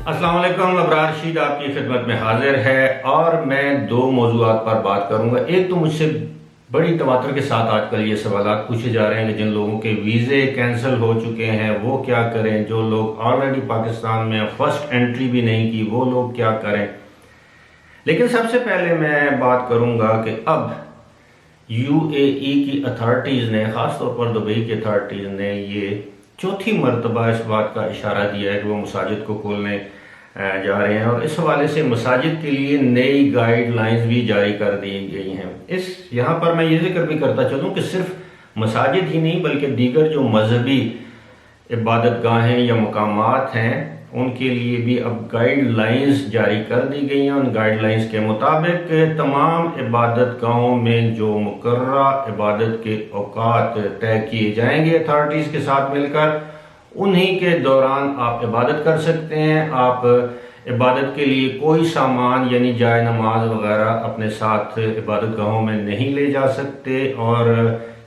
अस्सलाम वालेकुम। अबरार रशीद आपकी खिदमत में हाजिर है और मैं दो मौजूआत पर बात करूंगा। एक तो मुझसे बड़ी तवातर के साथ आजकल ये सवाल पूछे जा रहे हैं कि जिन लोगों के वीज़े कैंसिल हो चुके हैं वो क्या करें, जो लोग ऑलरेडी पाकिस्तान में फर्स्ट एंट्री भी नहीं की वो लोग क्या करें। लेकिन सबसे पहले मैं बात करूंगा कि अब यूएई की अथॉरिटीज़ ने, ख़ासतौर पर दुबई की अथॉरिटीज़ ने ये चौथी मरतबा इस बात का इशारा दिया है कि वो मसाजिद को खोलने जा रहे हैं और इस हवाले से मसाजिद के लिए नई गाइडलाइंस भी जारी कर दी गई हैं। यहाँ पर मैं ये जिक्र भी करता चलूँ कि सिर्फ मसाजिद ही नहीं बल्कि दीगर जो मजहबी इबादत गाहें या मकामात हैं उनके लिए भी अब गाइडलाइंस जारी कर दी गई हैं। उन गाइडलाइंस के मुताबिक तमाम इबादत गाहों में जो मुकर्रा इबादत के औकात तय किए जाएंगे अथॉरिटीज़ के साथ मिलकर, उन्हीं के दौरान आप इबादत कर सकते हैं। आप इबादत के लिए कोई सामान यानी जाए नमाज वगैरह अपने साथ इबादत गाहों में नहीं ले जा सकते और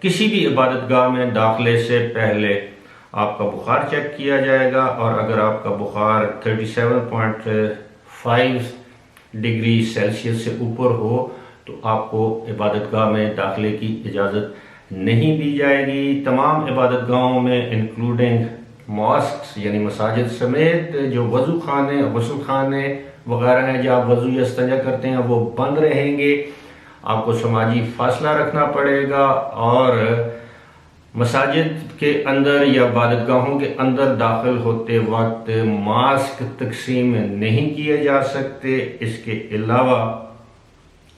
किसी भी इबादत गाह में दाखिले से पहले आपका बुखार चेक किया जाएगा और अगर आपका बुखार 37.5 डिग्री सेल्सियस से ऊपर हो तो आपको इबादत गाह में दाखिले की इजाज़त नहीं दी जाएगी। तमाम इबादत गाहों में इंक्लूडिंग मॉस्क यानी मसाजिद समेत जो वज़ू खाने गुस्ल खाने वगैरह हैं जहाँ वज़ू या इस्तिंजा करते हैं वो बंद रहेंगे। आपको समाजी फासला रखना पड़ेगा और मसाजिद के अंदर या इबादत गाहों के अंदर दाखिल होते वक्त मास्क तकसीम नहीं किए जा सकते। इसके अलावा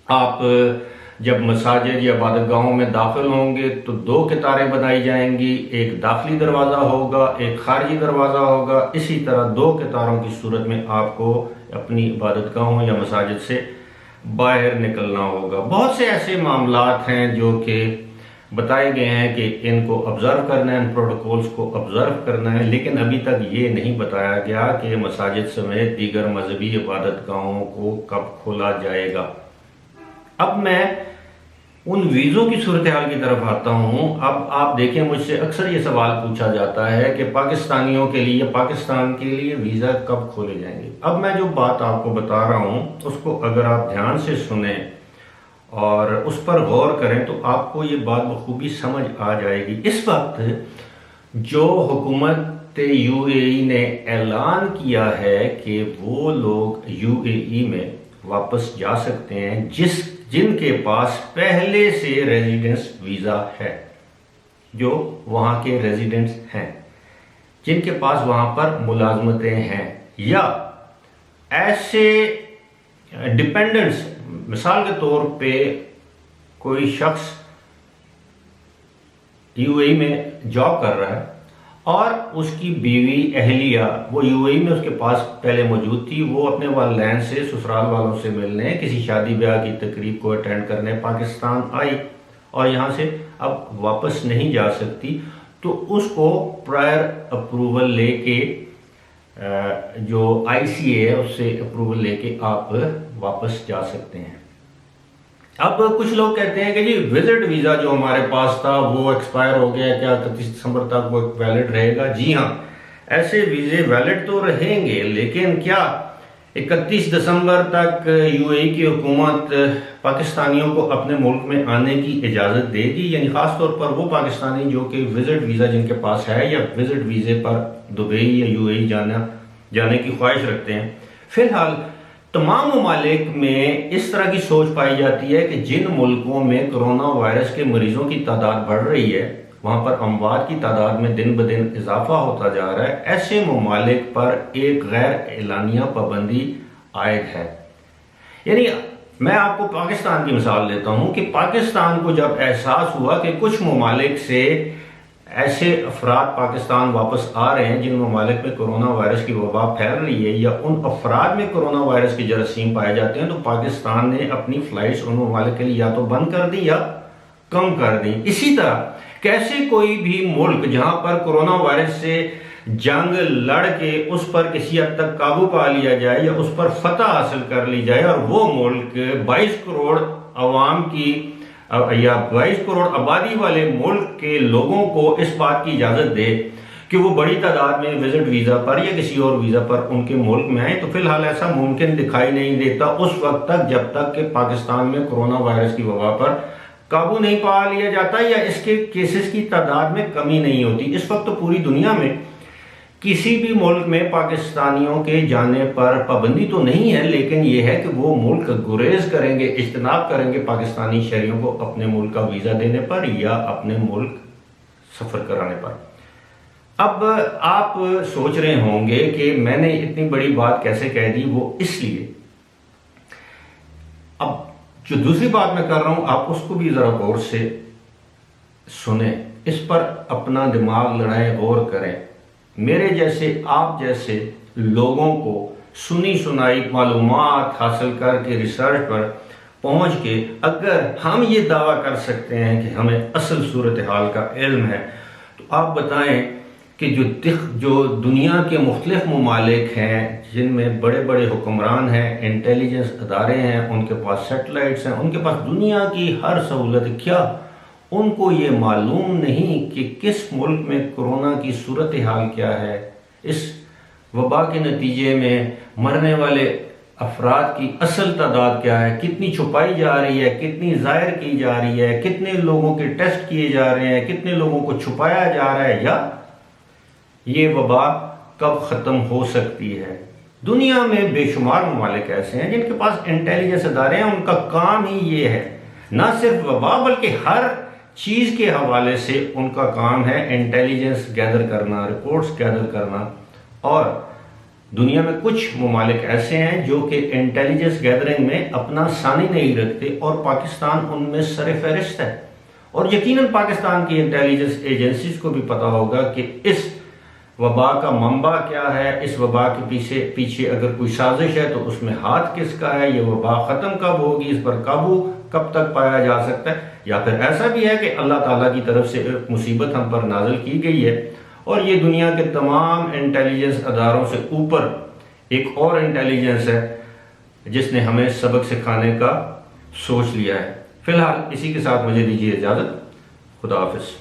आप जब मसाजिद या इबादत गाहों में दाखिल होंगे तो दो कतारें बनाई जाएंगी, एक दाखिली दरवाज़ा होगा एक खारजी दरवाज़ा होगा। इसी तरह दो कतारों की सूरत में आपको अपनी इबादत गाहों या मसाजिद से बाहर निकलना होगा। बहुत से ऐसे मामलात हैं जो कि बताए गए हैं कि इनको ऑब्ज़र्व करना है, इन प्रोटोकॉल्स को ऑब्ज़र्व करना है, लेकिन अभी तक ये नहीं बताया गया कि मसाजिद समेत दीगर मजहबी इबादत गाहों को कब खोला जाएगा। अब मैं उन वीज़ों की सूरत हाल की तरफ आता हूँ। अब आप देखें, मुझसे अक्सर ये सवाल पूछा जाता है कि पाकिस्तानियों के लिए, पाकिस्तान के लिए वीज़ा कब खोले जाएंगे। अब मैं जो बात आपको बता रहा हूँ उसको अगर आप ध्यान से सुने और उस पर गौर करें तो आपको ये बात बखूबी समझ आ जाएगी। इस वक्त जो हुकूमत यूएई ने ऐलान किया है कि वो लोग यूएई में वापस जा सकते हैं जिनके पास पहले से रेजिडेंस वीज़ा है, जो वहाँ के रेजिडेंट्स हैं, जिनके पास वहाँ पर मुलाजमतें हैं, या ऐसे डिपेंडेंट्स, मिसाल के तौर पे कोई शख्स यूएई में जॉब कर रहा है और उसकी बीवी अहलिया वो यूएई में उसके पास पहले मौजूद थी, वो अपने वालिदैन से, ससुराल वालों से मिलने, किसी शादी ब्याह की तकरीब को अटेंड करने पाकिस्तान आई और यहाँ से अब वापस नहीं जा सकती, तो उसको प्रायर अप्रूवल लेके जो आईसीए है उससे अप्रूवल लेके आप वापस जा सकते हैं। अब कुछ लोग कहते हैं कि जी विजिट वीज़ा जो हमारे पास था वो एक्सपायर हो गया, क्या 31 दिसंबर तक वो वैलिड रहेगा? जी हाँ, ऐसे वीज़े वैलिड तो रहेंगे, लेकिन क्या 31 दिसंबर तक यूएई की हुकूमत पाकिस्तानियों को अपने मुल्क में आने की इजाज़त देगी? यानी ख़ास तौर पर वो पाकिस्तानी जो कि विजिट वीज़ा जिनके पास है या विजिट वीज़े पर दुबई या यूएई जाने की ख्वाहिश रखते हैं। फिलहाल तमाम ममालिक में इस तरह की सोच पाई जाती है कि जिन मुल्कों में कोरोना वायरस के मरीजों की तादाद बढ़ रही है, वहाँ पर अमवात की तादाद में दिन ब दिन इजाफा होता जा रहा है, ऐसे ममालिक पर एक गैर एलानिया पाबंदी आयद है। यानी मैं आपको पाकिस्तान की मिसाल देता हूँ कि पाकिस्तान को जब एहसास हुआ कि कुछ ममालिक से ऐसे अफराद पाकिस्तान वापस आ रहे हैं जिन ममालिक में कोरोना वायरस की वबा फैल रही है या उन अफराद में कोरोना वायरस के जरासीम पाए जाते हैं, तो पाकिस्तान ने अपनी फ़्लाइट्स उन ममालिक के लिए या तो बंद कर दी या कम कर दी। इसी तरह कैसे कोई भी मुल्क जहां पर कोरोना वायरस से जंग लड़ के उस पर किसी हद तक काबू पा लिया जाए या उस पर फतह हासिल कर ली जाए और वो मुल्क 22 करोड़ अवाम की या 22 करोड़ आबादी वाले मुल्क के लोगों को इस बात की इजाज़त दे कि वो बड़ी तादाद में विजिट वीज़ा पर या किसी और वीज़ा पर उनके मुल्क में आए, तो फिलहाल ऐसा मुमकिन दिखाई नहीं देता उस वक्त तक जब तक कि पाकिस्तान में कोरोना वायरस की वबा पर काबू नहीं पा लिया जाता या इसके केसेस की तादाद में कमी नहीं होती। इस वक्त तो पूरी दुनिया में किसी भी मुल्क में पाकिस्तानियों के जाने पर पाबंदी तो नहीं है, लेकिन यह है कि वो मुल्क गुरेज करेंगे, इज्तनाब करेंगे पाकिस्तानी शहरियों को अपने मुल्क का वीज़ा देने पर या अपने मुल्क सफ़र कराने पर। अब आप सोच रहे होंगे कि मैंने इतनी बड़ी बात कैसे कह दी, वो इसलिए अब जो दूसरी बात मैं कर रहा हूं आप उसको भी ज़रा गौर से सुने, इस पर अपना दिमाग लड़ाएं, गौर करें। मेरे जैसे आप जैसे लोगों को सुनी सुनाई मालूमात हासिल करके रिसर्च पर पहुंच के अगर हम ये दावा कर सकते हैं कि हमें असल सूरत हाल का इल्म है, तो आप बताएं कि जो दुनिया के मुख्तलिफ ममालिक हैं जिनमें बड़े बड़े हुक्मरान हैं, इंटेलिजेंस अदारे हैं, उनके पास सैटेलाइट्स हैं, उनके पास दुनिया की हर सहूलत, क्या उनको ये मालूम नहीं कि किस मुल्क में कोरोना की सूरत हाल क्या है, इस वबा के नतीजे में मरने वाले अफराद की असल तादाद क्या है, कितनी छुपाई जा रही है, कितनी ज़ाहिर की जा रही है, कितने लोगों के टेस्ट किए जा रहे हैं, कितने लोगों को छुपाया जा रहा है, या ये वबा कब ख़त्म हो सकती है। दुनिया में बेशुमार ममालिक ऐसे हैं जिनके पास इंटेलिजेंस अदारे हैं, उनका काम ही ये है, ना सिर्फ वबा बल्कि हर चीज़ के हवाले से उनका काम है इंटेलिजेंस गैदर करना, रिपोर्ट्स गैदर करना। और दुनिया में कुछ ममालिक ऐसे हैं जो कि इंटेलिजेंस गैदरिंग में अपना सानी नहीं रखते और पाकिस्तान उनमें सर-ए-फ़हरिस्त है। और यकीनन पाकिस्तान की इंटेलिजेंस एजेंसीज को भी पता होगा कि इस वबा का मंबा क्या है, इस वबा के पीछे अगर कोई साजिश है तो उसमें हाथ किसका है, ये वबा ख़त्म कब होगी, इस पर काबू कब तक पाया जा सकता है, या फिर ऐसा भी है कि अल्लाह ताला की तरफ से एक मुसीबत हम पर नाजिल की गई है और ये दुनिया के तमाम इंटेलिजेंस अदारों से ऊपर एक और इंटेलिजेंस है जिसने हमें सबक सिखाने का सोच लिया है। फिलहाल इसी के साथ मुझे दीजिए इजाज़त। खुदा हाफिज़।